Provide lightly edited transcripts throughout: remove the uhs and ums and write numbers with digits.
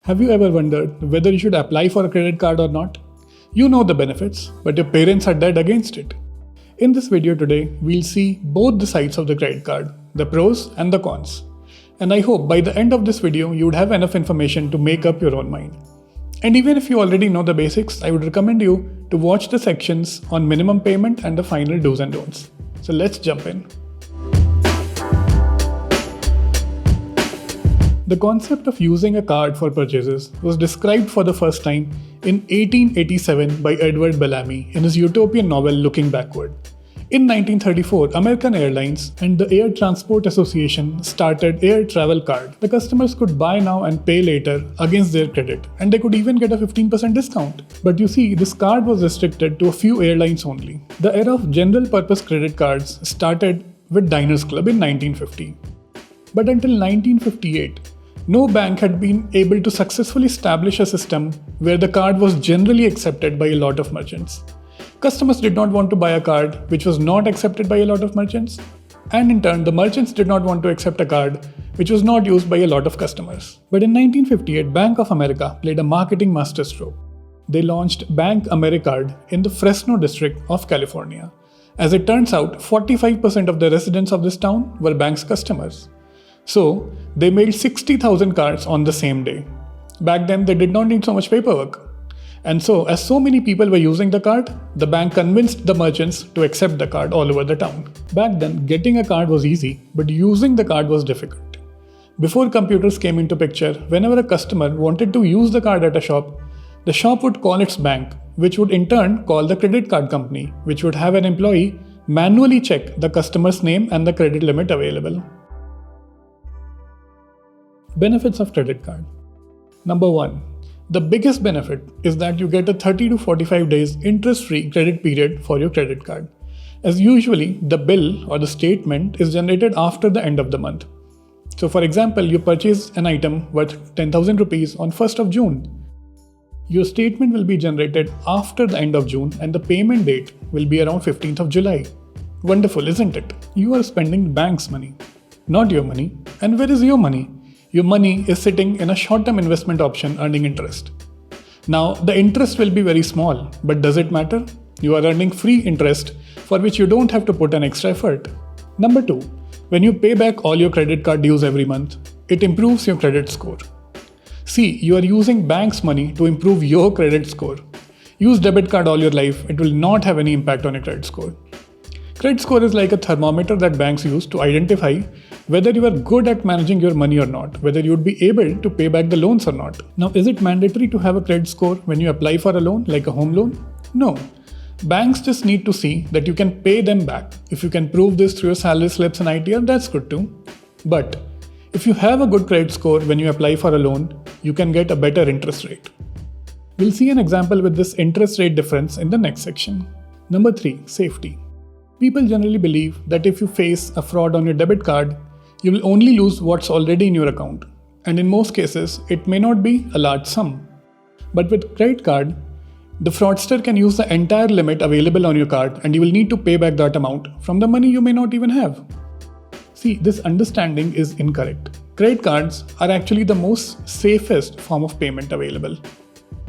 Have you ever wondered whether you should apply for a credit card or not? You know the benefits, but your parents are dead against it. In this video today, we'll see both the sides of the credit card, the pros and the cons. And I hope by the end of this video, you would have enough information to make up your own mind. And even if you already know the basics, I would recommend you to watch the sections on minimum payment and the final do's and don'ts. So let's jump in. The concept of using a card for purchases was described for the first time in 1887 by Edward Bellamy in his utopian novel Looking Backward. In 1934, American Airlines and the Air Transport Association started Air Travel Card. The customers could buy now and pay later against their credit, and they could even get a 15% discount. But you see, this card was restricted to a few airlines only. The era of general-purpose credit cards started with Diners Club in 1950. But until 1958, no bank had been able to successfully establish a system where the card was generally accepted by a lot of merchants. Customers did not want to buy a card which was not accepted by a lot of merchants, and in turn, the merchants did not want to accept a card which was not used by a lot of customers. But in 1958, Bank of America played a marketing masterstroke. They launched Bank AmeriCard in the Fresno district of California. As it turns out, 45% of the residents of this town were bank's customers. So, they mailed 60,000 cards on the same day. Back then, they did not need so much paperwork. And so, as so many people were using the card, the bank convinced the merchants to accept the card all over the town. Back then, getting a card was easy, but using the card was difficult. Before computers came into picture, whenever a customer wanted to use the card at a shop, the shop would call its bank, which would in turn call the credit card company, which would have an employee manually check the customer's name and the credit limit available. Benefits of credit card. Number 1. The biggest benefit is that you get a 30 to 45 days interest-free credit period for your credit card, as usually the bill or the statement is generated after the end of the month. So for example, you purchase an item worth 10,000 rupees on 1st of June. Your statement will be generated after the end of June and the payment date will be around 15th of July. Wonderful, isn't it? You are spending the bank's money, not your money. And where is your money? Your money is sitting in a short-term investment option earning interest. Now, the interest will be very small, but does it matter? You are earning free interest for which you don't have to put an extra effort. Number 2, when you pay back all your credit card dues every month, it improves your credit score. See, you are using bank's money to improve your credit score. Use debit card all your life, it will not have any impact on your credit score. Credit score is like a thermometer that banks use to identify whether you are good at managing your money or not, whether you would be able to pay back the loans or not. Now, is it mandatory to have a credit score when you apply for a loan, like a home loan? No. Banks just need to see that you can pay them back. If you can prove this through your salary slips and ITR, that's good too. But if you have a good credit score when you apply for a loan, you can get a better interest rate. We'll see an example with this interest rate difference in the next section. Number 3, safety. People generally believe that if you face a fraud on your debit card, you will only lose what's already in your account. And in most cases, it may not be a large sum. But with credit card, the fraudster can use the entire limit available on your card and you will need to pay back that amount from the money you may not even have. See, this understanding is incorrect. Credit cards are actually the most safest form of payment available.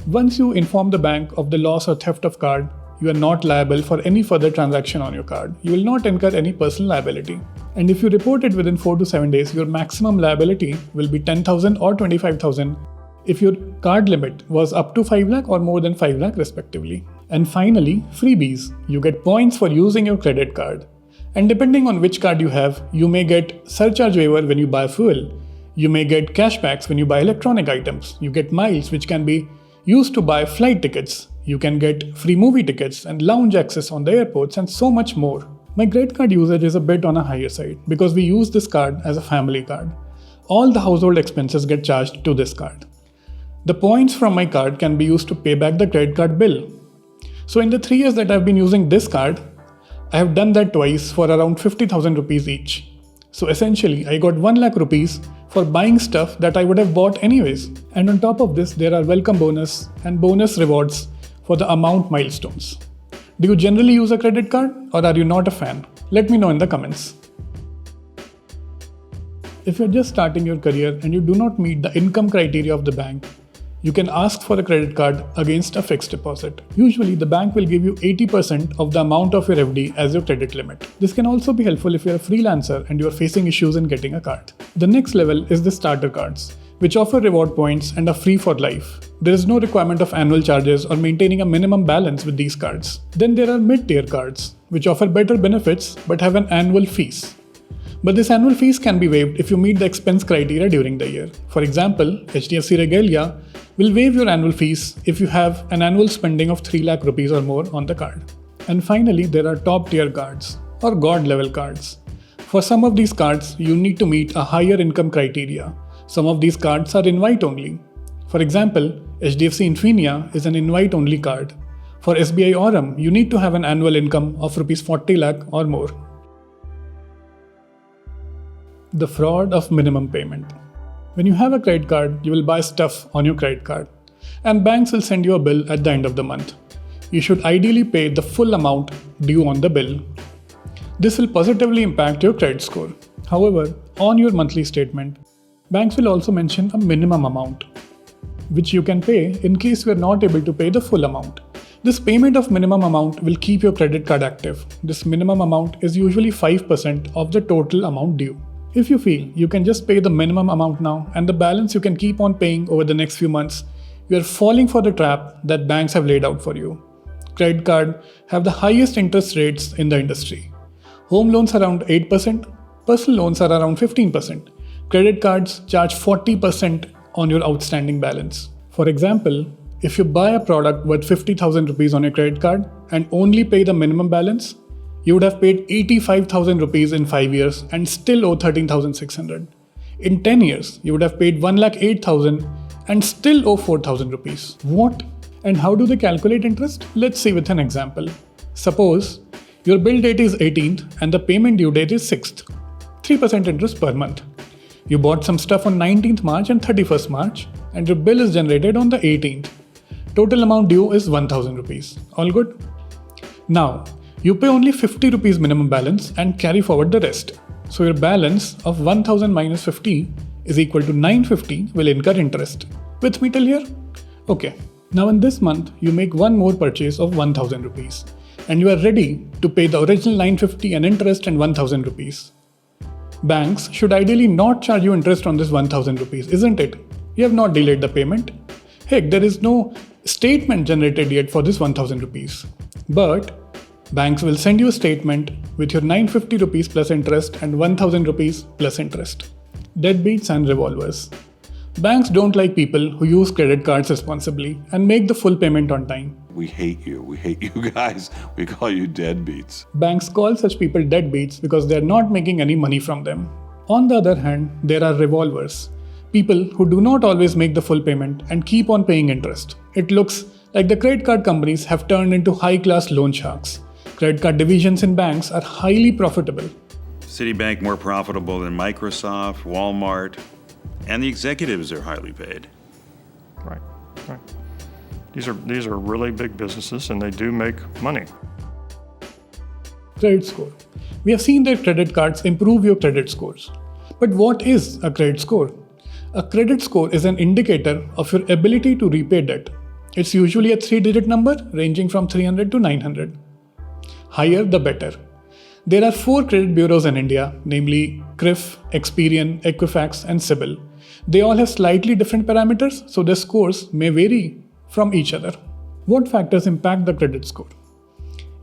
Once you inform the bank of the loss or theft of card, you are not liable for any further transaction on your card. You will not incur any personal liability. And if you report it within 4 to 7 days, your maximum liability will be 10,000 or 25,000 if your card limit was up to 5 lakh or more than 5 lakh respectively. And finally, freebies. You get points for using your credit card. And depending on which card you have, you may get surcharge waiver when you buy fuel. You may get cashbacks when you buy electronic items. You get miles which can be used to buy flight tickets. You can get free movie tickets and lounge access on the airports and so much more. My credit card usage is a bit on a higher side because we use this card as a family card. All the household expenses get charged to this card. The points from my card can be used to pay back the credit card bill. So in the 3 years that I've been using this card, I have done that twice for around 50,000 rupees each. So essentially, I got 1 lakh rupees for buying stuff that I would have bought anyways. And on top of this, there are welcome bonus and bonus rewards for the amount milestones. Do you generally use a credit card or are you not a fan? Let me know in the comments. If you're just starting your career and you do not meet the income criteria of the bank, You can ask for a credit card against a fixed deposit. Usually, the bank will give you 80% of the amount of your FD as your credit limit. This can also be helpful if you're a freelancer and you're facing issues in getting a card. The next level is the starter cards, which offer reward points and are free for life. There is no requirement of annual charges or maintaining a minimum balance with these cards. Then there are mid-tier cards, which offer better benefits but have an annual fees. But this annual fees can be waived if you meet the expense criteria during the year. For example, HDFC Regalia will waive your annual fees if you have an annual spending of 3 lakh rupees or more on the card. And finally, there are top-tier cards or God-level cards. For some of these cards, you need to meet a higher income criteria. Some of these cards are invite-only. For example, HDFC Infinia is an invite-only card. For SBI Aurum, you need to have an annual income of Rs 40 lakh or more. The fraud of minimum payment. When you have a credit card, you will buy stuff on your credit card, and banks will send you a bill at the end of the month. You should ideally pay the full amount due on the bill. This will positively impact your credit score. However, on your monthly statement, banks will also mention a minimum amount, which you can pay in case you are not able to pay the full amount. This payment of minimum amount will keep your credit card active. This minimum amount is usually 5% of the total amount due. If you feel you can just pay the minimum amount now and the balance you can keep on paying over the next few months, you are falling for the trap that banks have laid out for you. Credit cards have the highest interest rates in the industry. Home loans around 8%, personal loans are around 15%. Credit cards charge 40% on your outstanding balance. For example, if you buy a product worth 50,000 rupees on your credit card and only pay the minimum balance, you would have paid 85,000 rupees in 5 years and still owe 13,600. In 10 years, you would have paid 1,08,000 and still owe 4,000 rupees. What? And how do they calculate interest? Let's see with an example. Suppose your bill date is 18th and the payment due date is 6th. 3% interest per month. You bought some stuff on 19th March and 31st March and your bill is generated on the 18th. Total amount due is 1,000 rupees. All good? Now, you pay only 50 rupees minimum balance and carry forward the rest. So your balance of 1000 minus 50 is equal to 950 will incur interest. With me till here? Okay. Now in this month, you make one more purchase of 1000 rupees and you are ready to pay the original 950 and interest and 1000 rupees. Banks should ideally not charge you interest on this 1000 rupees, isn't it? You have not delayed the payment. Heck, there is no statement generated yet for this 1000 rupees. But banks will send you a statement with your 950 rupees plus interest and 1000 rupees plus interest. Deadbeats and revolvers. Banks don't like people who use credit cards responsibly and make the full payment on time. We hate you. We hate you guys. We call you deadbeats. Banks call such people deadbeats because they are not making any money from them. On the other hand, there are revolvers. People who do not always make the full payment and keep on paying interest. It looks like the credit card companies have turned into high-class loan sharks. Credit card divisions in banks are highly profitable. Citibank more profitable than Microsoft, Walmart, and the executives are highly paid. Right. These are really big businesses and they do make money. Credit score. We have seen that credit cards improve your credit scores. But what is a credit score? A credit score is an indicator of your ability to repay debt. It's usually a 3-digit number ranging from 300 to 900. Higher the better. There are 4 credit bureaus in India, namely CRIF, Experian, Equifax and CIBIL. They all have slightly different parameters, so their scores may vary from each other. What factors impact the credit score?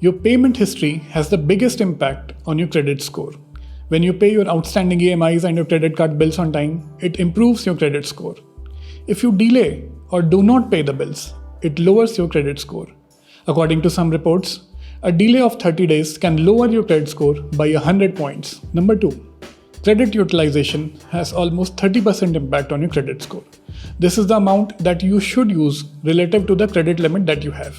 Your payment history has the biggest impact on your credit score. When you pay your outstanding EMIs and your credit card bills on time, it improves your credit score. If you delay or do not pay the bills, it lowers your credit score. According to some reports, a delay of 30 days can lower your credit score by 100 points. Number 2. Credit utilization has almost 30% impact on your credit score. This is the amount that you should use relative to the credit limit that you have.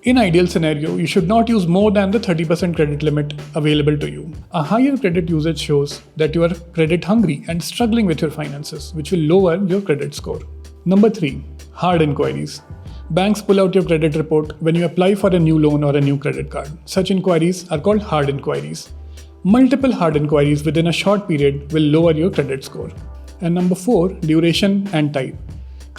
In ideal scenario, you should not use more than the 30% credit limit available to you. A higher credit usage shows that you are credit hungry and struggling with your finances, which will lower your credit score. Number 3. Hard inquiries. Banks pull out your credit report when you apply for a new loan or a new credit card. Such inquiries are called hard inquiries. Multiple hard inquiries within a short period will lower your credit score. And number 4, duration and type.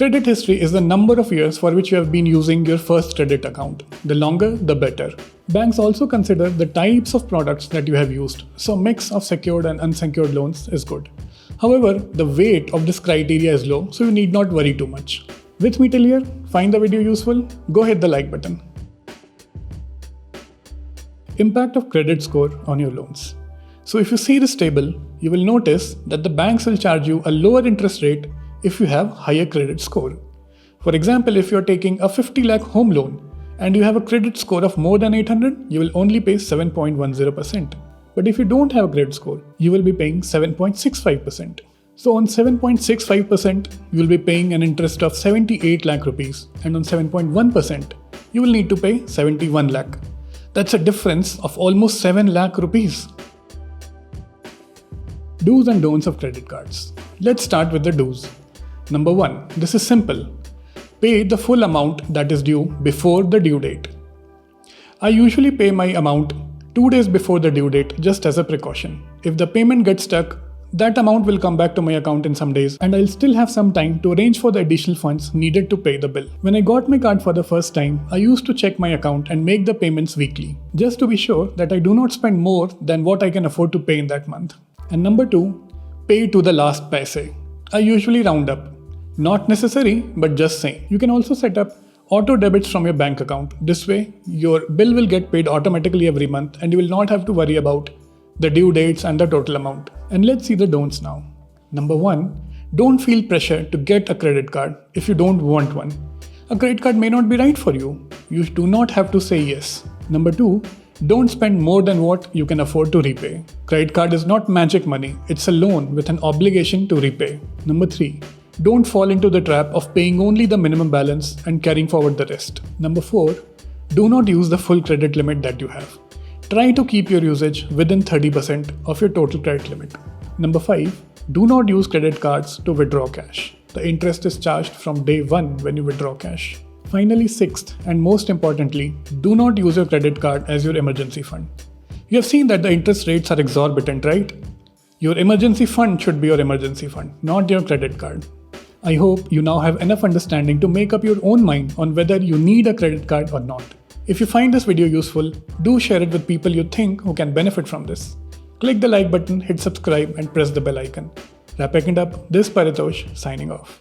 Credit history is the number of years for which you have been using your first credit account. The longer, the better. Banks also consider the types of products that you have used, so a mix of secured and unsecured loans is good. However, the weight of this criteria is low, so you need not worry too much. With me till here, find the video useful? Go hit the like button. Impact of credit score on your loans. So if you see this table, you will notice that the banks will charge you a lower interest rate if you have higher credit score. For example, if you are taking a 50 lakh home loan and you have a credit score of more than 800, you will only pay 7.10%. But if you don't have a credit score, you will be paying 7.65%. So on 7.65%, you will be paying an interest of 78 lakh rupees, and on 7.1%, you will need to pay 71 lakh. That's a difference of almost 7 lakh rupees. Do's and don'ts of credit cards. Let's start with the do's. Number 1. This is simple. Pay the full amount that is due before the due date. I usually pay my amount 2 days before the due date just as a precaution. If the payment gets stuck, that amount will come back to my account in some days and I'll still have some time to arrange for the additional funds needed to pay the bill. When I got my card for the first time, I used to check my account and make the payments weekly, just to be sure that I do not spend more than what I can afford to pay in that month. And number 2, pay to the last paise. I usually round up. Not necessary, but just saying. You can also set up auto debits from your bank account. This way, your bill will get paid automatically every month and you will not have to worry about the due dates and the total amount. And let's see the don'ts now. Number 1, don't feel pressure to get a credit card if you don't want one. A credit card may not be right for you. You do not have to say yes. Number 2, don't spend more than what you can afford to repay. Credit card is not magic money. It's a loan with an obligation to repay. Number 3, don't fall into the trap of paying only the minimum balance and carrying forward the rest. Number 4, do not use the full credit limit that you have. Try to keep your usage within 30% of your total credit limit. Number 5, do not use credit cards to withdraw cash. The interest is charged from day 1 when you withdraw cash. Finally, 6th and most importantly, do not use your credit card as your emergency fund. You have seen that the interest rates are exorbitant, right? Your emergency fund should be your emergency fund, not your credit card. I hope you now have enough understanding to make up your own mind on whether you need a credit card or not. If you find this video useful, do share it with people you think who can benefit from this. Click the like button, hit subscribe and press the bell icon. Wrapping it up, this is Paritosh signing off.